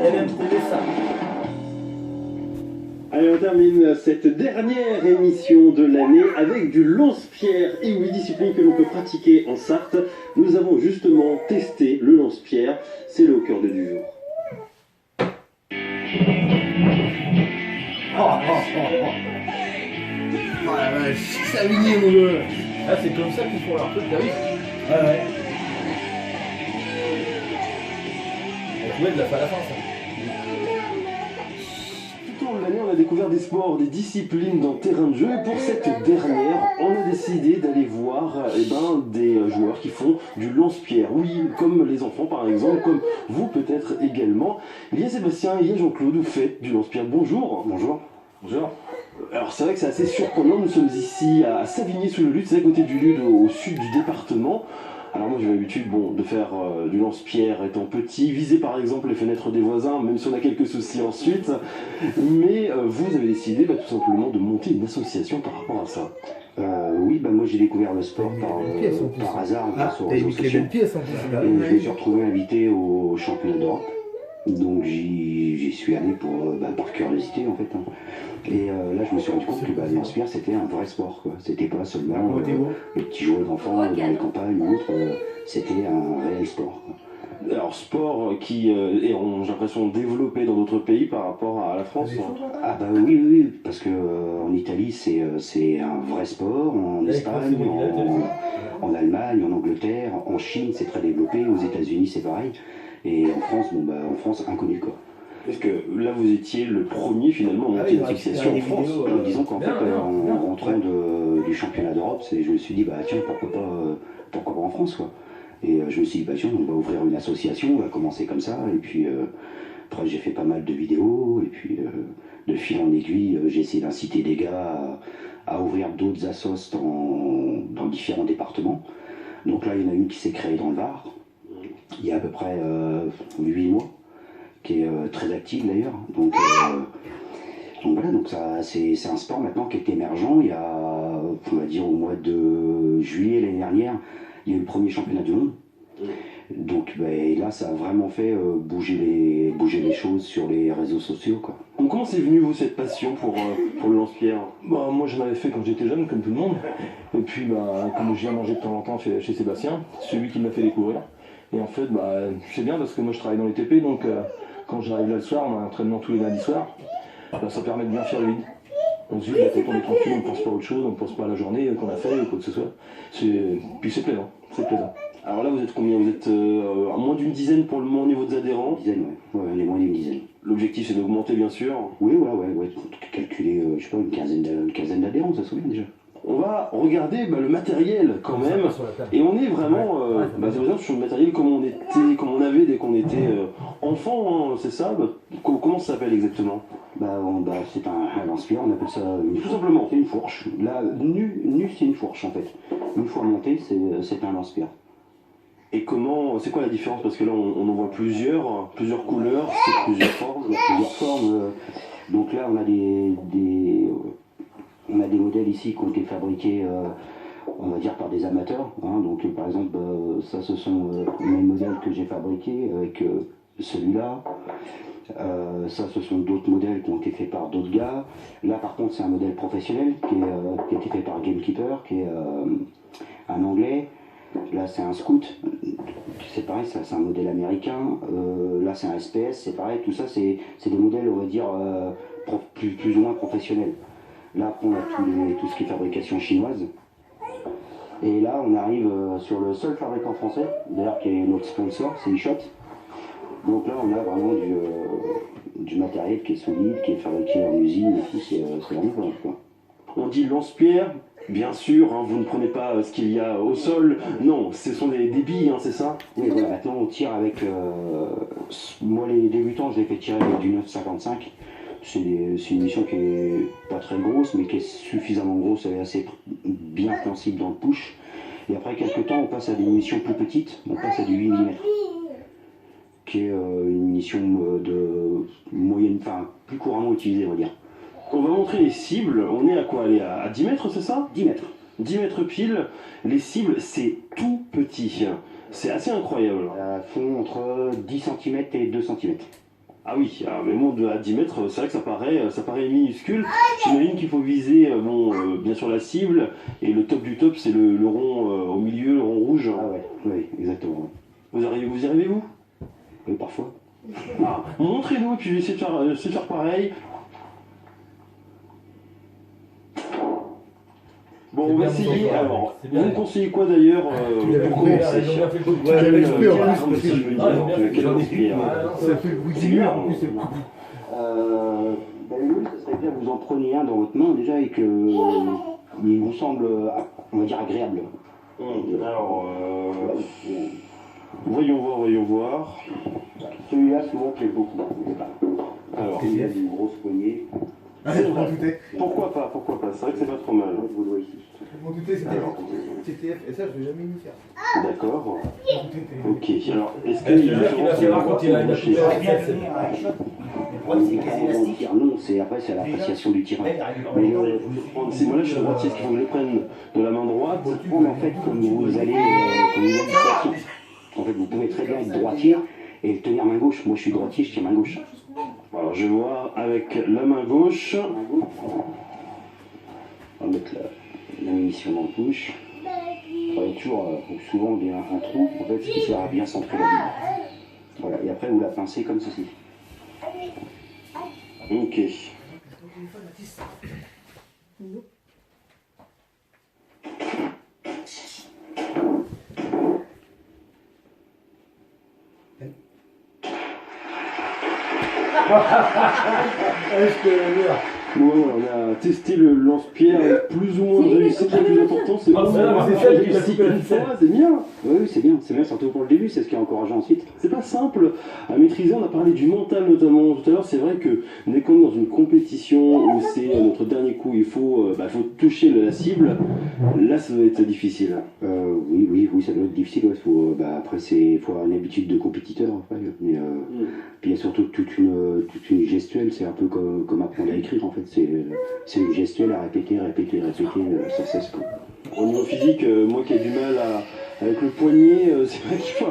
LMTV ça. Allez, on termine cette dernière émission de l'année avec du lance-pierre. Et oui, discipline que l'on peut pratiquer en Sarthe. Nous avons justement testé le lance-pierre. C'est le haut-cœur du jour. Oh la vache, Savigny mon gars. Ah c'est comme ça qu'ils font leur truc, t'as vu? Ouais. On pouvait de la fin à la fin ça. Tout au long de l'année, on a découvert des sports, des disciplines dans le terrain de jeu. Et pour cette dernière, on a décidé d'aller voir des joueurs qui font du lance-pierre. Oui, comme les enfants par exemple, comme vous peut-être également. Il y a Sébastien et il y a Jean-Claude, vous faites du lance-pierre. Bonjour. Bonjour. Bonjour. Alors c'est vrai que c'est assez surprenant, nous sommes ici à Savigny-sous-le-Lude, c'est à côté du Lude, au sud du département. Alors moi j'ai l'habitude de faire du lance-pierre étant petit, viser par exemple les fenêtres des voisins, même si on a quelques soucis ensuite. Mais vous avez décidé tout simplement de monter une association par rapport à ça. Oui, moi j'ai découvert le sport par hasard grâce aux réseaux sociaux. Et je me suis retrouvé invité au championnat d'Europe. Donc j'y suis allé par curiosité en fait. Et là je me suis rendu compte que le lance-pierre c'était un vrai sport, quoi. C'était pas seulement les petits jouets d'enfants dans les campagnes ou autre, c'était un réel sport, quoi. Alors sport qui est, j'ai l'impression, développé dans d'autres pays par rapport à la France. Ah oui, parce que en Italie c'est un vrai sport, en Espagne, en Allemagne, en Angleterre, en Chine c'est très développé, aux États-Unis c'est pareil. Et en France, en France, inconnu quoi. Parce que là, vous étiez le premier finalement à monter une association en France. Disons qu'en fait, en rentrant du championnat d'Europe, je me suis dit, tiens, pourquoi pas en France, quoi. Et je me suis dit, tiens, on va ouvrir une association, on va commencer comme ça. Et puis, après, j'ai fait pas mal de vidéos. Et puis, de fil en aiguille, j'ai essayé d'inciter des gars à ouvrir d'autres assos dans différents départements. Donc là, il y en a une qui s'est créée dans le Var. Il y a à peu près 8 mois, qui est très active d'ailleurs. Donc voilà, c'est un sport maintenant qui est émergent. Il y a, on va dire au mois de juillet l'année dernière, il y a eu le premier championnat du monde. Donc là, ça a vraiment fait bouger les choses sur les réseaux sociaux, quoi. Donc, comment c'est venu, vous, cette passion pour le lance-pierre? Moi, j'en avais fait quand j'étais jeune, comme tout le monde. Et puis, comme je viens manger de temps en temps chez Sébastien, c'est lui qui m'a fait découvrir. Et en fait, c'est bien parce que moi je travaille dans les TP, donc quand j'arrive là le soir, on a un entraînement tous les lundis soirs, ça permet de bien faire le vide. On se dit, quand on est tranquille, on ne pense pas à autre chose, on ne pense pas à la journée qu'on a fait ou quoi que ce soit. Puis c'est plaisant, c'est plaisant. Alors là, vous êtes combien? Vous êtes à moins d'une dizaine pour le moment au niveau des adhérents? Une dizaine, ouais, on est moins d'une dizaine. L'objectif c'est d'augmenter bien sûr? Oui, calculer, je sais pas, une quinzaine d'adhérents, ça serait bien déjà. On va regarder le matériel quand même, et on est vraiment sur le matériel comme on avait dès qu'on était enfant, hein, c'est ça? Comment ça s'appelle exactement? C'est un lance-pierre, on appelle ça tout simplement. C'est une fourche. Là, nu c'est une fourche en fait. Une fois montée, c'est un lance-pierre. Et c'est quoi la différence? Parce que là on en voit plusieurs couleurs, c'est plusieurs formes. Donc là on a des modèles ici qui ont été fabriqués, on va dire, par des amateurs. Hein. Donc par exemple, ça ce sont mes modèles que j'ai fabriqués avec celui-là. Ça ce sont d'autres modèles qui ont été faits par d'autres gars. Là par contre c'est un modèle professionnel qui a été fait par Gamekeeper, qui est un anglais. Là c'est un Scout, c'est pareil, ça c'est un modèle américain. Là c'est un SPS, c'est pareil, tout ça c'est des modèles, on va dire, plus ou moins professionnels. Là après on a tout ce qui est fabrication chinoise. Et là on arrive sur le seul fabricant français, d'ailleurs qui est notre sponsor, c'est eShot. Donc là on a vraiment du matériel qui est solide, qui est fabriqué en usine et tout, c'est vraiment pas mal, quoi. On dit lance-pierre, bien sûr, hein, vous ne prenez pas ce qu'il y a au sol, non, ce sont des billes, hein, c'est ça? Oui, voilà, maintenant on tire avec, moi les débutants je les fais tirer avec du 9,55. C'est une munition qui est pas très grosse, mais qui est suffisamment grosse et assez bien sensible dans le push. Et après quelques temps, on passe à des munitions plus petites, on passe à du 8 mm, qui est une munition de moyenne, plus couramment utilisée, on va dire. On va montrer les cibles, on est à quoi? Aller à 10 mètres, c'est ça? 10 mètres. 10 mètres pile, les cibles, c'est tout petit. C'est assez incroyable. Elles font entre 10 cm et 2 cm. Ah oui, alors, mais bon, à 10 mètres, c'est vrai que ça paraît minuscule. J'imagine qu'il faut viser, bien sûr la cible, et le top du top, c'est le rond au milieu, le rond rouge. Ah ouais, oui, exactement. Vous y arrivez vous? Oui, parfois. Ah, montrez-nous, et puis je vais essayer de faire pareil. Bon, on va essayer. Alors, vous me conseillez quoi d'ailleurs Tu l'avais pour coupé, commencer? là, on a fait le coup. Quel, Ouais, avec quel coupé, en plus, arme, parce si que- je veux Ah, dire, bien fait, quel j'en ai lance-pierre? Ça fait le bruit C'est du mur, dur. en plus, c'est cool. Oui, ça serait bien que vous en preniez un dans votre main déjà et que il vous semble, on va dire, agréable. Alors, voyons voir. Celui-là, souvent, plaît beaucoup. Alors, Il a une grosse poignée. Ah, je m'en doutais. pourquoi pas? C'est vrai que c'est pas trop mal. Je vous le vois ici. Je m'en doutais, c'était TTF, et ça, je vais jamais m'y faire. D'accord. Je m'en doutais. Ok, alors, est-ce Je qu'il y te a une jure qu'il va différence falloir quand il a entre coupé le la rocher? C'est quasi élastique. Non, après, c'est à l'appréciation du tireur. Mais Moi là je suis droitier, est-ce qu'il faut que je le prenne de la main droite? mais en fait, comme vous allez sortir, en fait, vous pouvez très bien être droitier et tenir main gauche. Moi, je suis droitier, je tiens main gauche. Alors je vais voir avec la main gauche. On va mettre la munition dans le push. Il y a toujours, souvent, bien un trou, en fait, ce qui sert à bien centrer la ligne. Voilà, et après, vous la pincez comme ceci. Ok. Je te jure. Bon, on a testé le lance-pierre avec plus ou moins de réussite. Le plus important, c'est Ah, qu'on c'est a là, c'est ça qui l'a réussi coupé la une ficelle. fois, c'est bien. Oui, c'est bien, surtout pour le début, c'est ce qui est encourageant ensuite. C'est pas simple à maîtriser, on a parlé du mental notamment tout à l'heure, c'est vrai que dès qu'on est dans une compétition où c'est notre dernier coup, il faut toucher la cible, là ça va être difficile. Oui, ça doit être difficile. Ouais. Après, il faut avoir une habitude de compétiteur. Après, mais, puis il y a surtout toute une gestuelle. C'est un peu comme apprendre à écrire en fait. C'est une gestuelle à répéter sans cesse. Au niveau physique, moi qui ai du mal avec le poignet, c'est vrai qu'il faut